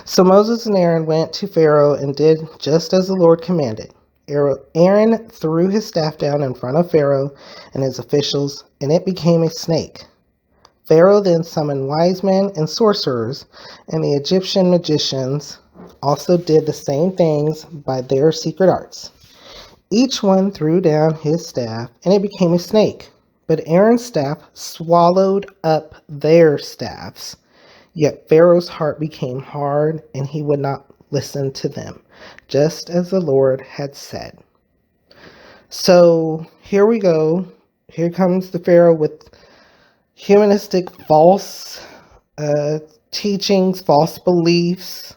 So Moses and Aaron went to Pharaoh and did just as the Lord commanded. Aaron threw his staff down in front of Pharaoh and his officials, and it became a snake. Pharaoh then summoned wise men and sorcerers, and the Egyptian magicians also did the same things by their secret arts. Each one threw down his staff, and it became a snake. But Aaron's staff swallowed up their staffs. Yet Pharaoh's heart became hard, and he would not listen to them, just as the Lord had said. So here we go. Here comes the Pharaoh with humanistic false teachings, false beliefs,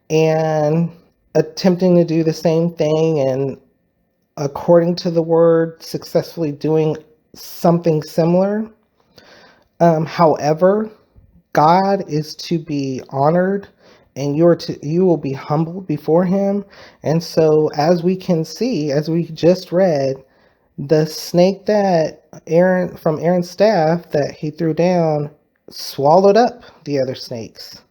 and attempting to do the same thing and, according to the word, successfully doing something similar. However, God is to be honored, and you will be humbled before him. And so, as we can see, as we just read, the snake that from Aaron's staff that he threw down swallowed up the other snakes.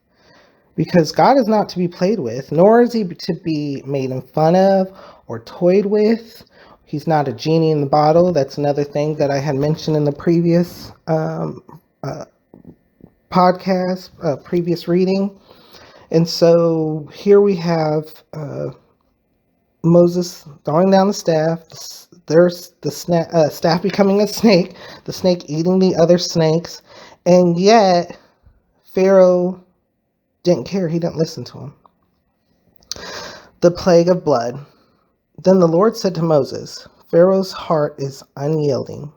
Because God is not to be played with, nor is he to be made fun of or toyed with. He's not a genie in the bottle. That's another thing that I had mentioned in the previous podcast, previous reading. And so here we have Moses throwing down the staff. There's the staff becoming a snake, the snake eating the other snakes, and yet Pharaoh didn't care. He didn't listen to him. The plague of blood. Then the Lord said to Moses, Pharaoh's heart is unyielding.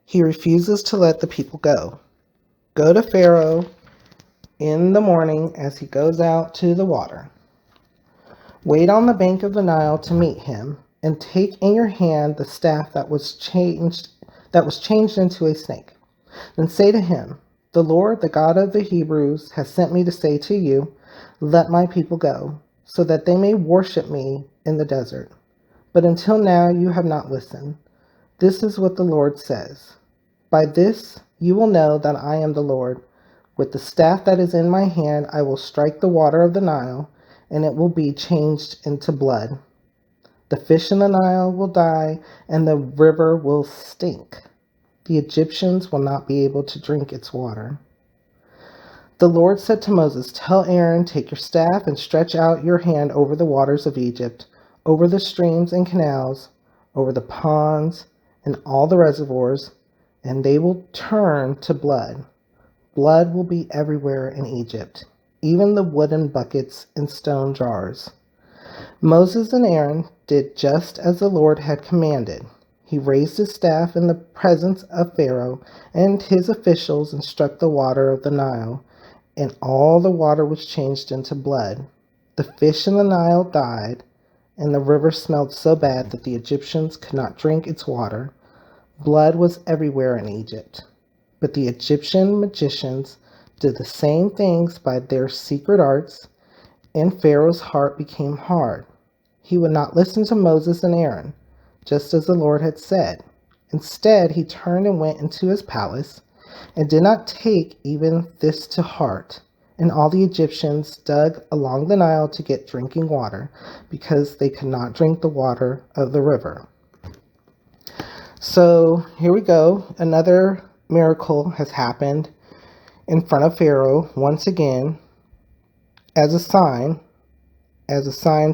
He refuses to let the people go. Go to Pharaoh in the morning as he goes out to the water. Wait on the bank of the Nile to meet him, and take in your hand the staff that was changed into a snake. Then say to him, the Lord, the God of the Hebrews, has sent me to say to you, let my people go, so that they may worship me in the desert. But until now you have not listened. This is what the Lord says. By this you will know that I am the Lord. With the staff that is in my hand I will strike the water of the Nile, and it will be changed into blood. The fish in the Nile will die, and the river will stink. The Egyptians will not be able to drink its water. The Lord said to Moses, tell Aaron, take your staff and stretch out your hand over the waters of Egypt, over the streams and canals, over the ponds and all the reservoirs, and they will turn to blood. Blood will be everywhere in Egypt, even the wooden buckets and stone jars. Moses and Aaron did just as the Lord had commanded. He raised his staff in the presence of Pharaoh and his officials and struck the water of the Nile, and all the water was changed into blood. The fish in the Nile died, and the river smelled so bad that the Egyptians could not drink its water. Blood was everywhere in Egypt. But the Egyptian magicians did the same things by their secret arts, and Pharaoh's heart became hard. He would not listen to Moses and Aaron, just as the Lord had said. Instead, he turned and went into his palace, and did not take even this to heart. And all the Egyptians dug along the Nile to get drinking water, because they could not drink the water of the river. So here we go. Another miracle has happened in front of Pharaoh once again, as a sign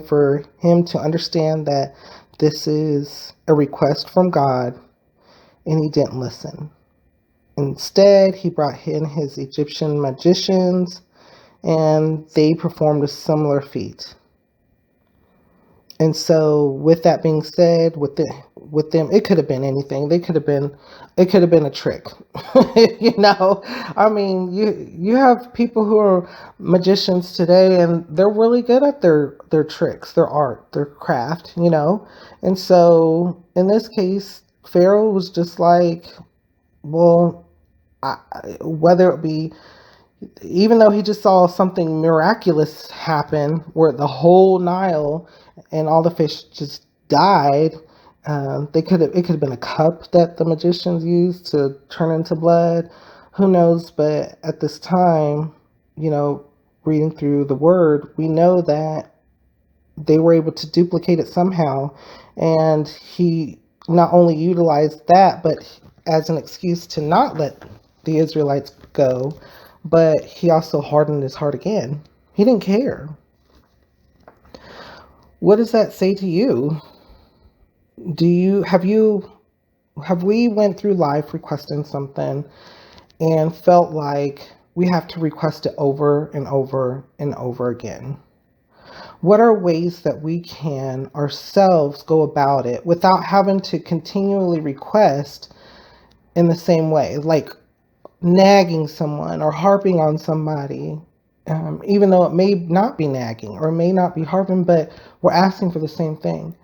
for him to understand that this is a request from God, and he didn't listen. Instead, he brought in his Egyptian magicians, and they performed a similar feat. And so, with that being said, with them, it could have been anything. It could have been a trick. I mean, you have people who are magicians today, and they're really good at their tricks, their art, their craft. And so in this case, Pharaoh was just like, well, whether it be, even though he just saw something miraculous happen where the whole Nile and all the fish just died, it could have been a cup that the magicians used to turn into blood. Who knows? But at this time, reading through the word, we know that they were able to duplicate it somehow. And he not only utilized that, but as an excuse to not let the Israelites go, but he also hardened his heart again. He didn't care. What does that say to you? Have we went through life requesting something and felt like we have to request it over and over and over again? What are ways that we can ourselves go about it without having to continually request in the same way, like nagging someone or harping on somebody, even though it may not be nagging or may not be harping, but we're asking for the same thing?